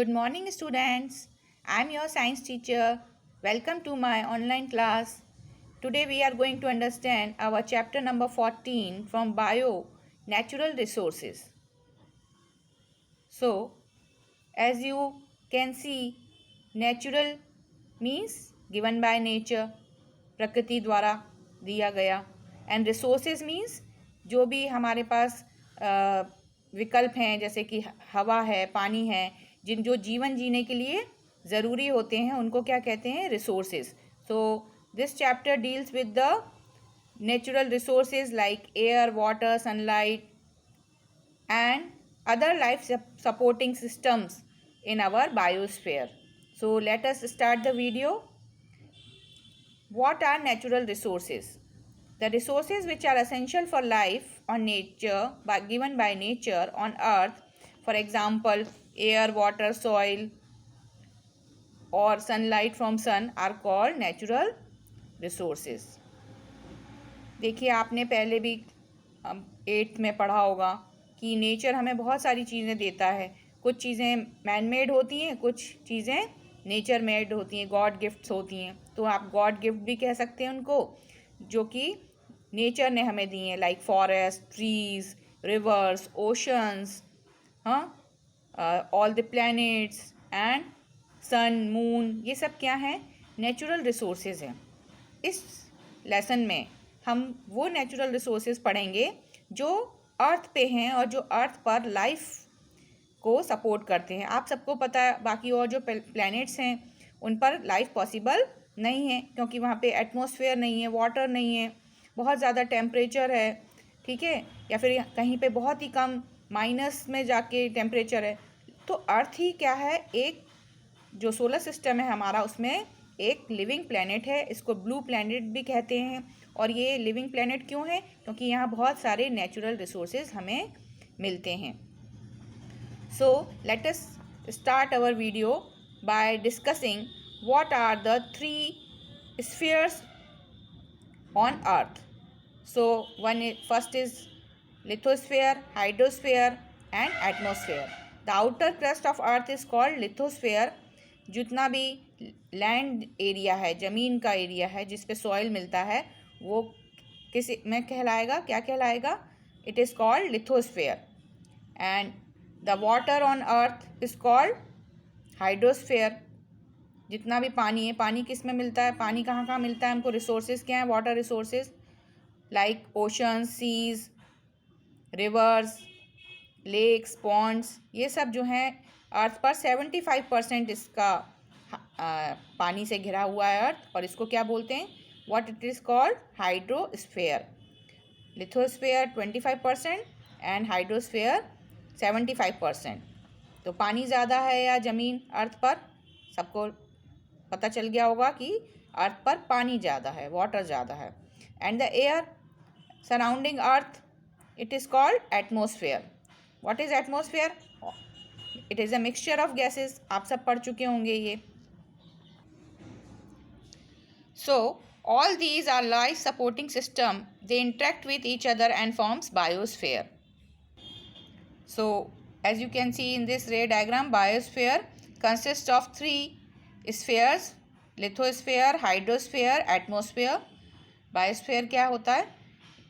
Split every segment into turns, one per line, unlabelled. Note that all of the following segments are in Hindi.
Good morning, students. I am your science teacher. Welcome to my online class. Today we are going to understand our chapter number 14 from Bio Natural Resources. So, as you can see, natural means given by nature, प्रकृति द्वारा दिया गया, एंड रिसोर्सेज मीन्स जो भी हमारे पास विकल्प हैं, जैसे कि हवा है, पानी है, जिन जो जीवन जीने के लिए ज़रूरी होते हैं उनको क्या कहते हैं? Resources. So this chapter deals with the natural resources like air, water, sunlight and other life supporting systems in our biosphere. So let us start the video. What are natural resources? The resources which are essential for life on nature given by nature on earth, for example air, water, soil or sunlight from sun, are called natural resources. देखिए, आपने पहले भी 8th में पढ़ा होगा कि नेचर हमें बहुत सारी चीज़ें देता है. कुछ चीज़ें मैन मेड होती हैं, कुछ चीज़ें नेचर मेड होती हैं, गॉड गिफ्ट्स होती हैं. तो आप गॉड गिफ्ट भी कह सकते हैं उनको, जो कि नेचर ने हमें दी हैं, like forest, trees, rivers, oceans, all the planets and sun, moon. ये सब क्या हैं? नेचुरल रिसोर्सेज हैं. इस लेसन में हम वो नेचुरल रिसोर्सेज पढ़ेंगे जो अर्थ पे हैं और जो अर्थ पर लाइफ को सपोर्ट करते हैं. आप सबको पता है बाकी और जो प्लैनेट्स हैं उन पर लाइफ पॉसिबल नहीं है, क्योंकि वहाँ पे एटमॉस्फेयर नहीं है, वाटर नहीं है, बहुत ज़्यादा टेम्परेचर है, ठीक है, या फिर कहीं पे बहुत ही कम माइनस में जाके टेम्परेचर है. तो अर्थ ही क्या है? एक जो सोलर सिस्टम है हमारा, उसमें एक लिविंग प्लैनेट है. इसको ब्लू प्लैनेट भी कहते हैं. और ये लिविंग प्लैनेट क्यों है? क्योंकि यहाँ बहुत सारे नेचुरल रिसोर्सेज हमें मिलते हैं. So let us start our video by discussing what are the 3 spheres on earth. So first is lithosphere, hydrosphere and atmosphere. The outer crust of earth is called lithosphere. जितना भी लैंड एरिया है, ज़मीन का एरिया है जिस पे सॉइल मिलता है, वो किस में कहलाएगा? क्या कहलाएगा? It is called lithosphere. And the water on earth is called hydrosphere. जितना भी पानी है, पानी किस में मिलता है? पानी कहाँ कहाँ मिलता है हमको? रिसोर्सेज क्या हैं? Water resources like ocean, seas, rivers, lakes, ponds. ये सब जो हैं अर्थ पर 75% इसका पानी से घिरा हुआ है अर्थ. और इसको क्या बोलते हैं? What it is called? Hydrosphere. Lithosphere 25% and hydrosphere 75%. तो पानी ज़्यादा है या ज़मीन अर्थ पर? सबको पता चल गया होगा कि अर्थ पर पानी ज़्यादा है, वाटर ज़्यादा है. And the air surrounding earth, it is called atmosphere. What is atmosphere? It is a mixture of gases. आप सब पढ़ चुके होंगे ये. So all these are life supporting system. They interact with each other and forms biosphere. So as you can see in this ray diagram, biosphere consists of 3 spheres: lithosphere, hydrosphere, atmosphere. Biosphere क्या होता है?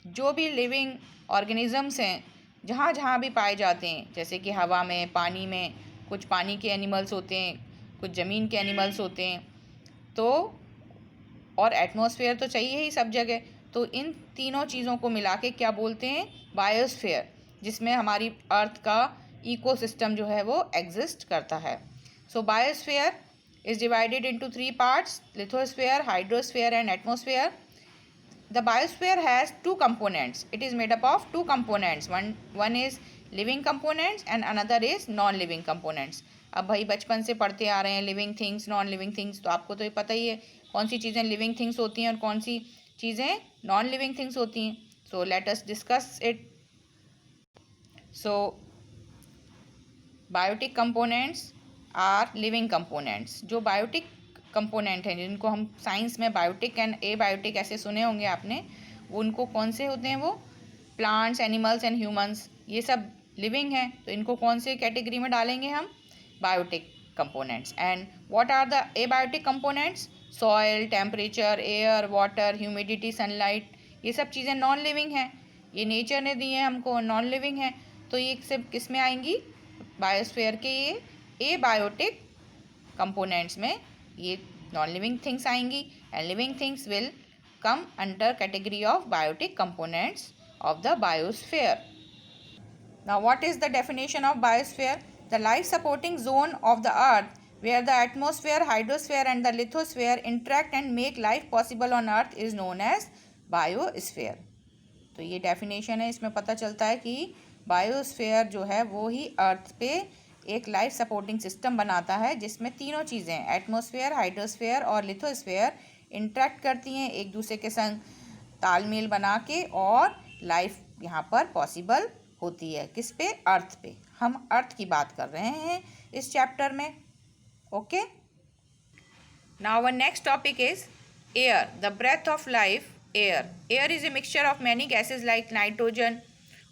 जो भी लिविंग ऑर्गेनिजम्स हैं, जहाँ जहाँ भी पाए जाते हैं, जैसे कि हवा में, पानी में, कुछ पानी के एनिमल्स होते हैं, कुछ ज़मीन के एनिमल्स होते हैं, तो और एटमॉस्फेयर तो चाहिए ही सब जगह. तो इन तीनों चीज़ों को मिला के क्या बोलते हैं? बायोस्फीयर, जिसमें हमारी अर्थ का इकोसिस्टम जो है वो एग्जिस्ट करता है. So biosphere is divided into 3 parts: lithosphere, hydrosphere and atmosphere. The biosphere has 2 components. It is made up of 2 components. One is living components and another is non living components. अब भाई बचपन से पढ़ते आ रहे हैं living things, non living things, तो आपको तो ये पता ही है कौन सी चीज़ें लिविंग थिंग्स होती हैं और कौन सी चीज़ें नॉन लिविंग थिंग्स होती हैं. So let us discuss it. So biotic components are living components. जो बायोटिक कंपोनेंट हैं, जिनको हम साइंस में बायोटिक एंड एबायोटिक ऐसे सुने होंगे आपने, उनको कौन से होते हैं? वो प्लांट्स, एनिमल्स एंड ह्यूमंस, ये सब लिविंग हैं. तो इनको कौन से कैटेगरी में डालेंगे हम? Biotic. components. And what are the abiotic components? Soil, temperature, air, water, humidity, sunlight. ये सब चीज़ें नॉन लिविंग हैं, ये नेचर ने दी हैं हमको, नॉन लिविंग है। तो ये सब किस में आएंगी? बायोस्फीयर के ये एबायोटिक कंपोनेंट्स में ये नॉन लिविंग थिंग्स आएंगी, and living things will come under category of biotic components of the biosphere. Now, what is the definition of biosphere? The life supporting zone of the earth where the atmosphere, hydrosphere and the lithosphere interact and make life possible on earth is known as biosphere. तो ये definition है, इसमें पता चलता है कि biosphere जो है वो ही अर्थ पे एक लाइफ सपोर्टिंग सिस्टम बनाता है जिसमें तीनों चीज़ें, एटमॉस्फेयर, हाइड्रोस्फेयर और लिथोस्फेयर इंटरेक्ट करती हैं एक दूसरे के संग तालमेल बना के, और लाइफ यहाँ पर पॉसिबल होती है। किस पे? अर्थ पे। हम अर्थ की बात कर रहे हैं इस चैप्टर में। Okay, now our next topic is air, the breath of life. Air is a mixture of many gases like nitrogen,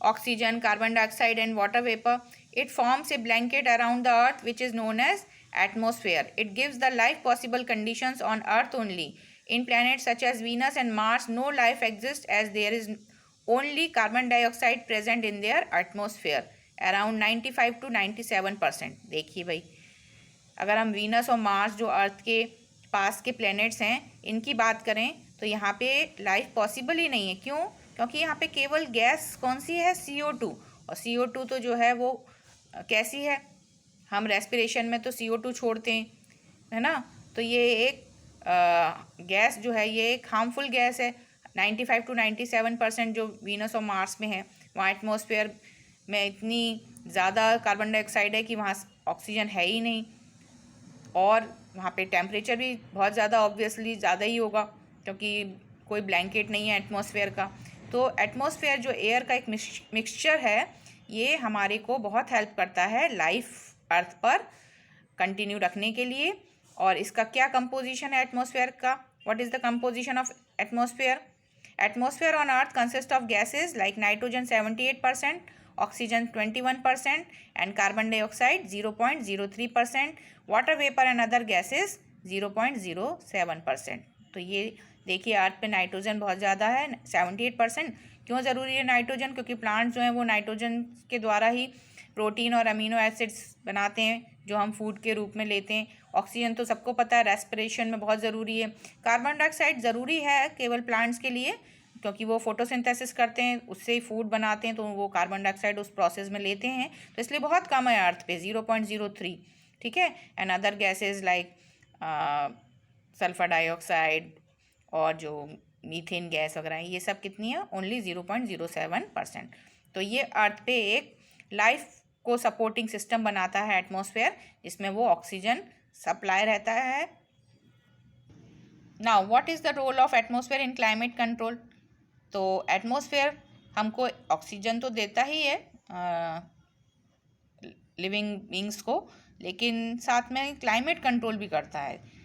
oxygen, carbon dioxide and water vapor. It forms a blanket around the earth which is known as atmosphere. It gives the life possible conditions on earth only. In planets such as Venus and Mars, no life exists as there is only carbon dioxide present in their atmosphere, around 95 to 97%. देखिए भाई, अगर हम वीनस और मार्स जो अर्थ के पास के प्लैनेट्स हैं इनकी बात करें तो यहाँ पे लाइफ पॉसिबल ही नहीं है। क्यों? क्योंकि यहाँ पे केवल गैस कौन सी है? CO2। और CO2 तो जो है वो कैसी है? हम रेस्पिरेशन में तो CO2 छोड़ते हैं, है ना। तो ये एक गैस जो है ये एक हार्मफुल गैस है। 95 to 97% जो वीनस और मार्स में है, वहाँ एटमॉस्फेयर में इतनी ज़्यादा कार्बन डाइऑक्साइड है कि वहाँ ऑक्सीजन है ही नहीं, और वहाँ पे टेम्परेचर भी बहुत ज़्यादा ऑब्वियसली ज़्यादा ही होगा क्योंकि कोई ब्लैंकेट नहीं है एटमॉस्फेयर का। तो एटमॉस्फेयर जो एयर का एक मिक्सचर है, ये हमारे को बहुत हेल्प करता है लाइफ अर्थ पर कंटिन्यू रखने के लिए। और इसका क्या कंपोजिशन है एटमॉस्फेयर का? What is the composition of atmosphere? Atmosphere on earth consist of gases like nitrogen 78%, oxygen 21% and carbon dioxide 0.03%, water vapour and other gases 0.07%। तो ये देखिए अर्थ पे नाइट्रोजन बहुत ज़्यादा है, 78%। क्यों ज़रूरी है नाइट्रोजन? क्योंकि प्लांट्स जो हैं वो नाइट्रोजन के द्वारा ही प्रोटीन और अमीनो एसिड्स बनाते हैं जो हम फूड के रूप में लेते हैं। ऑक्सीजन तो सबको पता है रेस्पिरेशन में बहुत ज़रूरी है। कार्बन डाइऑक्साइड ज़रूरी है केवल प्लांट्स के लिए क्योंकि वो फोटोसिंथेसिस करते हैं, उससे ही फूड बनाते हैं, तो वो कार्बन डाइऑक्साइड उस प्रोसेस में लेते हैं, तो इसलिए बहुत कम है अर्थ पे, 0.03। ठीक है। And other gases like sulphur dioxide और जो मीथेन गैस वगैरह है, ये सब कितनी है? ओनली 0.07%। तो ये अर्थ पे एक लाइफ को सपोर्टिंग सिस्टम बनाता है एटमॉस्फेयर, जिसमें वो ऑक्सीजन सप्लाई रहता है। Now what is the role of atmosphere in climate control? तो एटमॉस्फेयर हमको ऑक्सीजन तो देता ही है लिविंग बींग्स को, लेकिन साथ में क्लाइमेट कंट्रोल भी करता है।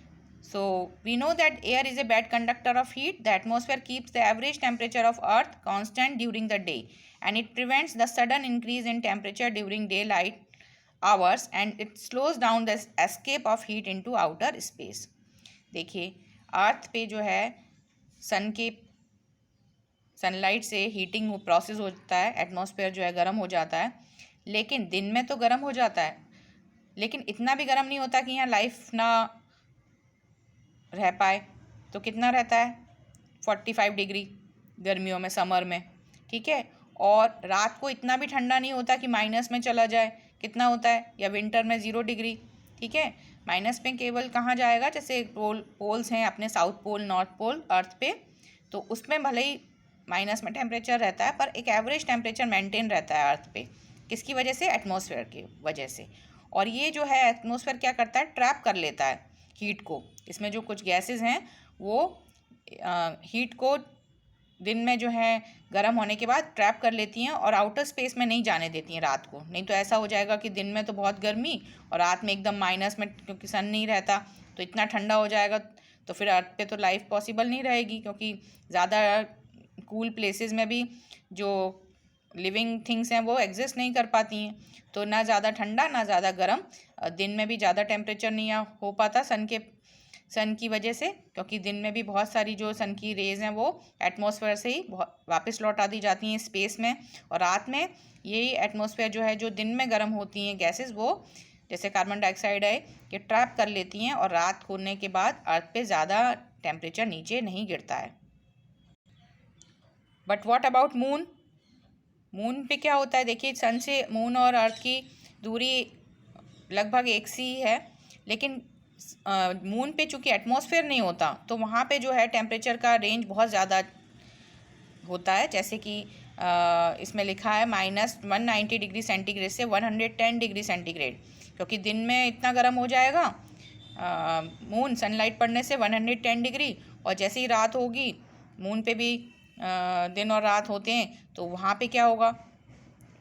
So we know that air is a bad conductor of heat. The atmosphere keeps the average temperature of earth constant during the day, and it prevents the sudden increase in temperature during daylight hours, and it slows down the escape of heat into outer space. देखिए अर्थ पे जो है सनलाइट से हीटिंग प्रोसेस होता है, एटमॉस्फेयर जो है गर्म हो जाता है, लेकिन दिन में तो गर्म हो जाता है, लेकिन इतना भी गर्म नहीं होता कि यहाँ लाइफ ना रह पाए। तो कितना रहता है? 45 डिग्री गर्मियों में, समर में। ठीक है। और रात को इतना भी ठंडा नहीं होता कि माइनस में चला जाए। कितना होता है? या विंटर में 0 डिग्री। ठीक है। माइनस में केवल कहाँ जाएगा? जैसे पोल्स हैं अपने, साउथ पोल, नॉर्थ पोल अर्थ पे, तो उसमें भले ही माइनस में टेम्परेचर रहता है पर एक एवरेज टेम्परेचर मेंटेन रहता है अर्थ पे। किसकी वजह से? एटमॉस्फेयर की वजह से। और ये जो है एटमॉस्फेयर क्या करता है? ट्रैप कर लेता है हीट को। इसमें जो कुछ गैसेस हैं वो हीट को दिन में जो है गर्म होने के बाद ट्रैप कर लेती हैं और आउटर स्पेस में नहीं जाने देती हैं रात को। नहीं तो ऐसा हो जाएगा कि दिन में तो बहुत गर्मी और रात में एकदम माइनस में, क्योंकि सन नहीं रहता तो इतना ठंडा हो जाएगा, तो फिर अर्थ पे तो लाइफ पॉसिबल नहीं रहेगी, क्योंकि ज़्यादा कूल प्लेसेस में भी जो लिविंग थिंग्स हैं वो एग्जिस्ट नहीं कर पाती हैं। तो ना ज़्यादा ठंडा ना ज़्यादा गर्म दिन में भी ज़्यादा टेम्परेचर नहीं हो पाता सन की वजह से, क्योंकि दिन में भी बहुत सारी जो सन की रेज हैं वो एटमॉस्फेयर से ही वापस लौटा दी जाती हैं स्पेस में, और रात में यही एटमॉस्फेयर जो है, जो दिन में गर्म होती हैं गैसेस, वो जैसे कार्बन डाइऑक्साइड है, ये ट्रैप कर लेती हैं और रात होने के बाद अर्थ पे ज़्यादा टेम्परेचर नीचे नहीं गिरता है। But what about moon? Moon पे क्या होता है? देखिए, सन से मून और अर्थ की दूरी लगभग एक सी है, लेकिन मून पे चूंकि एटमॉस्फेयर नहीं होता तो वहाँ पे जो है टेम्परेचर का रेंज बहुत ज़्यादा होता है। जैसे कि इसमें लिखा है -190 डिग्री सेंटीग्रेड से 110 डिग्री सेंटीग्रेड, क्योंकि दिन में इतना गर्म हो जाएगा मून सनलाइट पड़ने से 110 डिग्री, और जैसे ही रात होगी, मून पे भी दिन और रात होते हैं, तो वहाँ पे क्या होगा,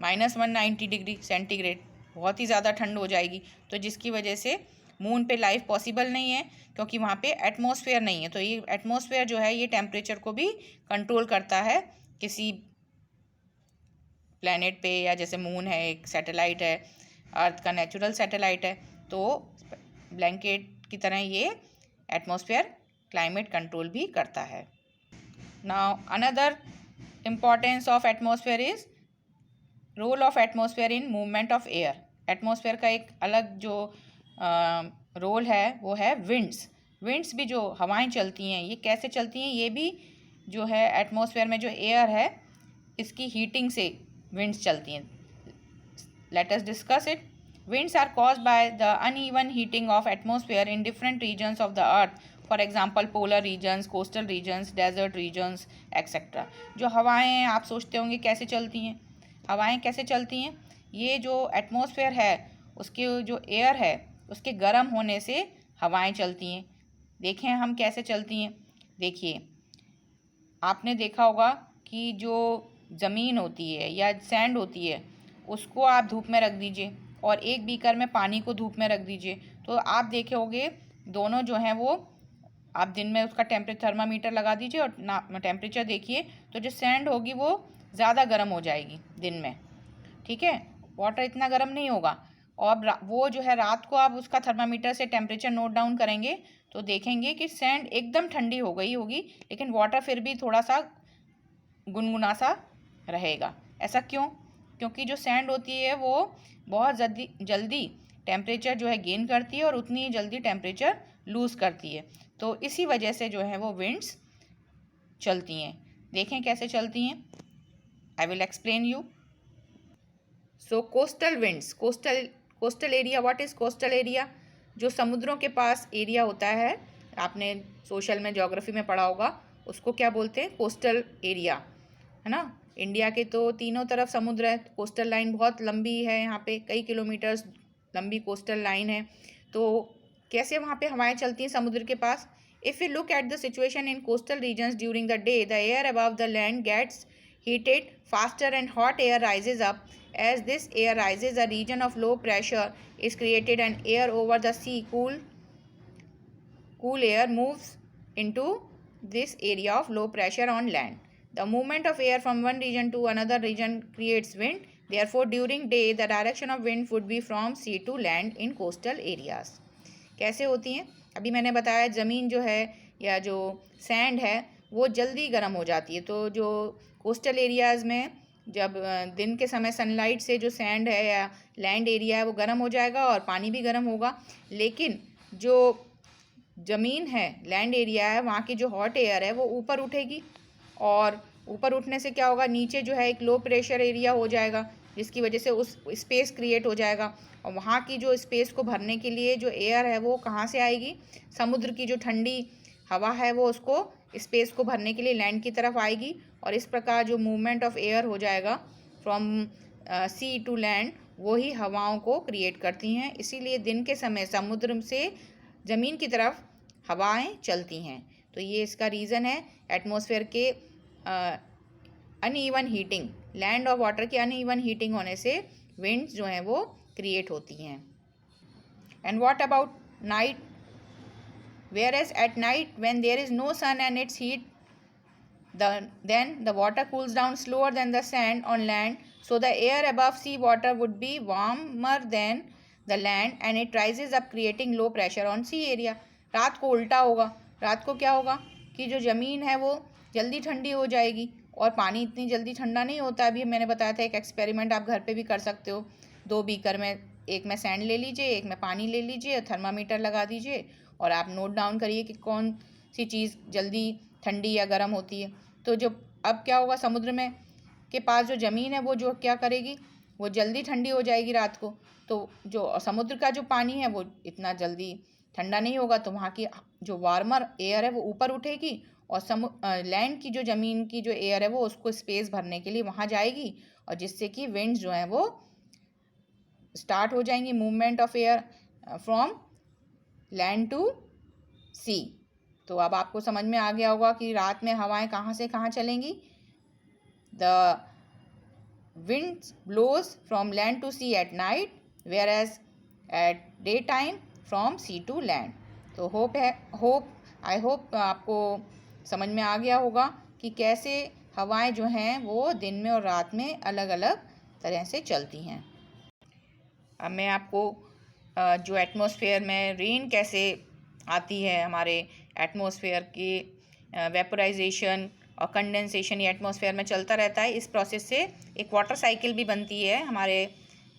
-190 डिग्री सेंटीग्रेड, बहुत ही ज़्यादा ठंड हो जाएगी। तो जिसकी वजह से मून पे लाइफ पॉसिबल नहीं है, क्योंकि वहाँ पे एटमॉस्फेयर नहीं है। तो ये एटमॉस्फेयर जो है ये टेम्परेचर को भी कंट्रोल करता है किसी प्लैनेट पे, या जैसे मून है एक सैटेलाइट है, अर्थ का नेचुरल सैटेलाइट है, तो ब्लैंकेट की तरह ये एटमॉस्फेयर क्लाइमेट कंट्रोल भी करता है। Now another importance of atmosphere is role of atmosphere in movement of air. Atmosphere का एक अलग जो रोल है वो है विंड्स भी, जो हवाएं चलती हैं, ये कैसे चलती हैं? ये भी जो है एटमॉस्फेयर में जो एयर है इसकी हीटिंग से विंड्स चलती हैं। Late us discuss it. Winds are caused by the uneven heating of atmosphere in different regions of the earth. For example, polar regions, coastal regions, desert regions, etc. जो हवाएं हैं, आप सोचते होंगे कैसे चलती हैं? हवाएं कैसे चलती हैं? ये जो एटमॉस्फेयर है उसके जो एयर है उसके गर्म होने से हवाएं चलती हैं। देखें हम कैसे चलती हैं। देखिए, आपने देखा होगा कि जो ज़मीन होती है या सैंड होती है उसको आप धूप में रख दीजिए और एक बीकर में पानी को धूप में रख दीजिए, तो आप देखे होंगे दोनों जो हैं वो, आप दिन में उसका थर्मामीटर लगा दीजिए और टेम्परेचर देखिए, तो जो सैंड होगी वो ज़्यादा गर्म हो जाएगी दिन में, ठीक है, वाटर इतना गर्म नहीं होगा। और वो जो है रात को आप उसका थर्मामीटर से टेम्परेचर नोट डाउन करेंगे तो देखेंगे कि सैंड एकदम ठंडी हो गई होगी, लेकिन वाटर फिर भी थोड़ा सा गुनगुना सा रहेगा। ऐसा क्यों? क्योंकि जो सैंड होती है वो बहुत जल्दी टेम्परेचर जो है गेन करती है और उतनी ही जल्दी टेम्परेचर लूज़ करती है, तो इसी वजह से जो है वो विंड्स चलती हैं। देखें कैसे चलती हैं, I will explain you. So coastal winds, coastal area, what is coastal area? जो समुद्रों के पास एरिया होता है, आपने सोशल में ज्योग्राफी में पढ़ा होगा, उसको क्या बोलते हैं? कोस्टल एरिया, है ना। इंडिया के तो तीनों तरफ समुद्र है, कोस्टल लाइन बहुत लंबी है, यहाँ पे कई किलोमीटर्स लंबी कोस्टल लाइन है। तो कैसे वहाँ पे हवाएं चलती हैं समुद्र के पास? If you look at the situation in coastal regions during the day, the air above the land gets heated faster and hot air rises up. As this air rises, a region of low pressure is created and air over the sea, cool air moves into this area of low pressure on land. The movement of air from one region to another region creates wind. Therefore, during day, the direction of wind would be from sea to land in coastal areas. कैसे होती हैं? अभी मैंने बताया ज़मीन जो है या जो सैंड है वो जल्दी गर्म हो जाती है, तो जो कोस्टल एरियाज़ में जब दिन के समय सनलाइट से जो सैंड है या लैंड एरिया है वो गर्म हो जाएगा और पानी भी गर्म होगा, लेकिन जो ज़मीन है, लैंड एरिया है, वहाँ की जो हॉट एयर है वो ऊपर उठेगी, और ऊपर उठने से क्या होगा, नीचे जो है एक लो प्रेशर एरिया हो जाएगा, जिसकी वजह से उस स्पेस क्रिएट हो जाएगा, और वहाँ की जो स्पेस को भरने के लिए जो एयर है वो कहाँ से आएगी? समुद्र की जो ठंडी हवा है वो उसको स्पेस को भरने के लिए लैंड की तरफ आएगी, और इस प्रकार जो मूवमेंट ऑफ एयर हो जाएगा फ्रॉम सी टू लैंड, वो ही हवाओं को क्रिएट करती हैं। इसीलिए दिन के समय समुद्र से ज़मीन की तरफ हवाएं चलती हैं। तो ये इसका रीज़न है, एटमॉस्फेयर के अनइवन हीटिंग, लैंड और वाटर की अनइवन हीटिंग होने से विंड्स जो हैं वो क्रिएट होती हैं। And what about night? Whereas at night, when there is no sun and its heat, then the water cools down slower than the sand on land, so the air above sea water would be warmer than the land and it rises up creating low pressure on sea area. रात को उल्टा होगा, रात को क्या होगा कि जो ज़मीन है वो जल्दी ठंडी हो जाएगी और पानी इतनी जल्दी ठंडा नहीं होता। अभी मैंने बताया था एक एक्सपेरिमेंट आप घर पे भी कर सकते हो। 2 बीकर में, एक में सैंड ले लीजिए, एक में पानी ले लीजिए, थर्मामीटर लगा दीजिए और आप नोट डाउन करिए कि कौन सी चीज़ जल्दी ठंडी या गर्म होती है। तो जो अब क्या होगा, समुद्र में के पास जो ज़मीन है वो जो क्या करेगी, वो जल्दी ठंडी हो जाएगी रात को। तो जो समुद्र का जो पानी है वो इतना जल्दी ठंडा नहीं होगा, तो वहाँ की जो वार्मर एयर है वो ऊपर उठेगी और लैंड की जो ज़मीन की जो एयर है वो उसको स्पेस भरने के लिए वहाँ जाएगी और जिससे कि विंड्स जो हैं वो स्टार्ट हो जाएंगी, movement of air from land to sea. तो अब आपको समझ में आ गया होगा कि रात में हवाएं कहाँ से कहाँ चलेंगी। The winds blows from land to sea at night whereas at daytime from sea to land। तो आई होप आपको समझ में आ गया होगा कि कैसे हवाएं जो हैं वो दिन में और रात में अलग अलग तरह से चलती हैं। अब मैं आपको जो एटमॉस्फेयर में रेन कैसे आती है, हमारे एटमॉस्फेयर की वेपोराइजेशन और कंडेंसेशन ये एटमॉस्फेयर में चलता रहता है, इस प्रोसेस से एक वाटर साइकिल भी बनती है हमारे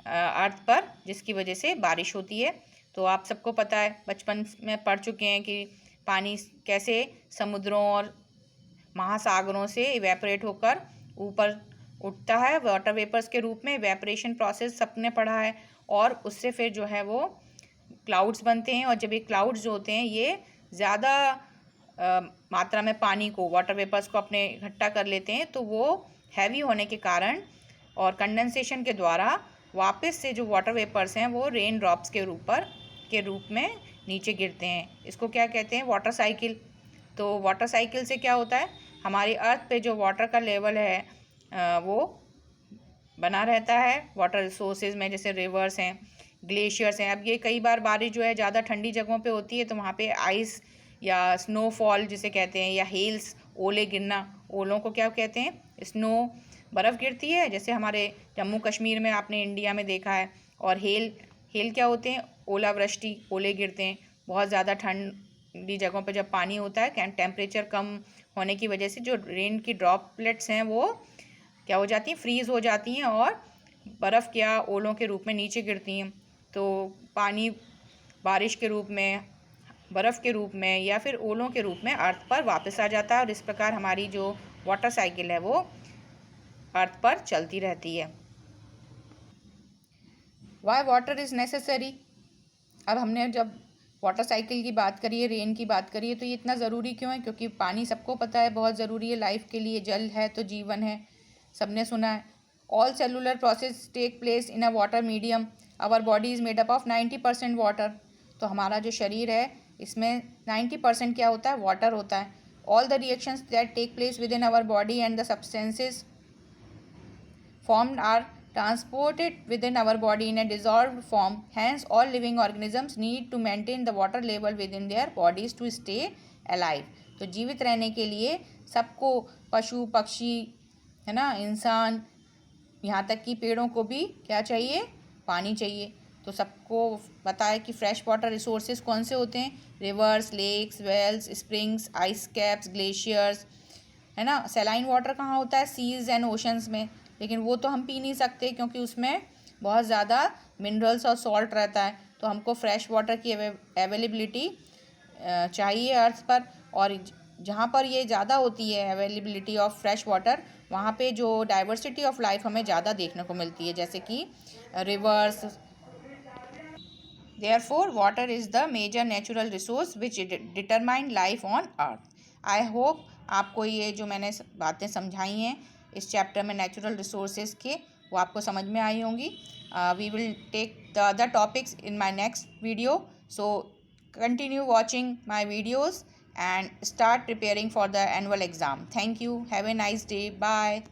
अर्थ पर, जिसकी वजह से बारिश होती है। तो आप सबको पता है, बचपन में पढ़ चुके हैं कि पानी कैसे समुद्रों और महासागरों से इवेपोरेट होकर ऊपर उठता है वाटर वेपर्स के रूप में। इवेपोरेशन प्रोसेस सबने पढ़ा है और उससे फिर जो है वो क्लाउड्स बनते हैं और जब ये क्लाउड्स जो होते हैं ये ज़्यादा मात्रा में पानी को, वाटर वेपर्स को अपने इकट्ठा कर लेते हैं, तो वो हैवी होने के कारण और कंडेंसेशन के द्वारा वापस से जो वाटर वेपर्स हैं वो रेन ड्रॉप्स के रूप में नीचे गिरते हैं। इसको क्या कहते हैं, वाटर साइकिल। तो वाटर साइकिल से क्या होता है, हमारी अर्थ पे जो वाटर का लेवल है वो बना रहता है वाटर रिसोर्सेज में, जैसे रिवर्स हैं, ग्लेशियर्स हैं। अब ये कई बार बारिश जो है ज़्यादा ठंडी जगहों पे होती है तो वहाँ पे आइस या स्नोफॉल जिसे कहते हैं, या हेल्स, ओले गिरना, ओलों को क्या कहते हैं, स्नो, बर्फ़ गिरती है जैसे हमारे जम्मू कश्मीर में आपने इंडिया में देखा है। और हेल क्या होते हैं, ओलावृष्टि, ओले गिरते हैं। बहुत ज़्यादा ठंडी जगहों पे जब पानी होता है, टेम्परेचर कम होने की वजह से जो रेन की ड्रॉपलेट्स हैं वो क्या हो जाती हैं, फ्रीज़ हो जाती हैं और बर्फ़ क्या ओलों के रूप में नीचे गिरती हैं। तो पानी बारिश के रूप में, बर्फ़ के रूप में या फिर ओलों के रूप में अर्थ पर वापस आ जाता है और इस प्रकार हमारी जो वाटर साइकिल है वो अर्थ पर चलती रहती है। Y water is necessary. अब हमने जब वाटर साइकिल की बात करी है, रेन की बात करी है, तो ये इतना ज़रूरी क्यों है, क्योंकि पानी सबको पता है बहुत ज़रूरी है लाइफ के लिए। जल है तो जीवन है, सबने सुना है। All cellular process take place in a water medium. Our body is made up of 90% water. तो हमारा जो शरीर है इसमें 90% क्या होता है, वाटर होता है। All the reactions that take place within our body and the substances formed are transported within our body in a dissolved form. Hence, all living organisms need to maintain the water level within their bodies to stay alive. तो जीवित रहने के लिए सबको, पशु पक्षी है ना, इंसान, यहाँ तक कि पेड़ों को भी क्या चाहिए, पानी चाहिए। तो सबको पता है कि फ्रेश वाटर रिसोर्सेज कौन से होते हैं, rivers, lakes, wells, springs, ice caps, glaciers, है ना। सेलाइन वाटर कहाँ होता है, सीज एंड ओशंस में, लेकिन वो तो हम पी नहीं सकते क्योंकि उसमें बहुत ज़्यादा मिनरल्स और सॉल्ट रहता है। तो हमको फ्रेश वाटर की अवेलेबिलिटी चाहिए अर्थ पर, और जहाँ पर ये ज़्यादा होती है अवेलेबिलिटी ऑफ फ्रेश वाटर, वहाँ पे जो डाइवर्सिटी ऑफ लाइफ हमें ज़्यादा देखने को मिलती है, जैसे कि rivers. Therefore water is the major natural resource which determine life on earth. I hope आपको ये जो मैंने बातें समझाई हैं इस चैप्टर में नेचुरल रिसोर्सेज के, वो आपको समझ में आई होंगी। We will take the other topics in my next video, so continue watching my videos and start preparing for the annual exam. Thank you. Have a nice day. Bye.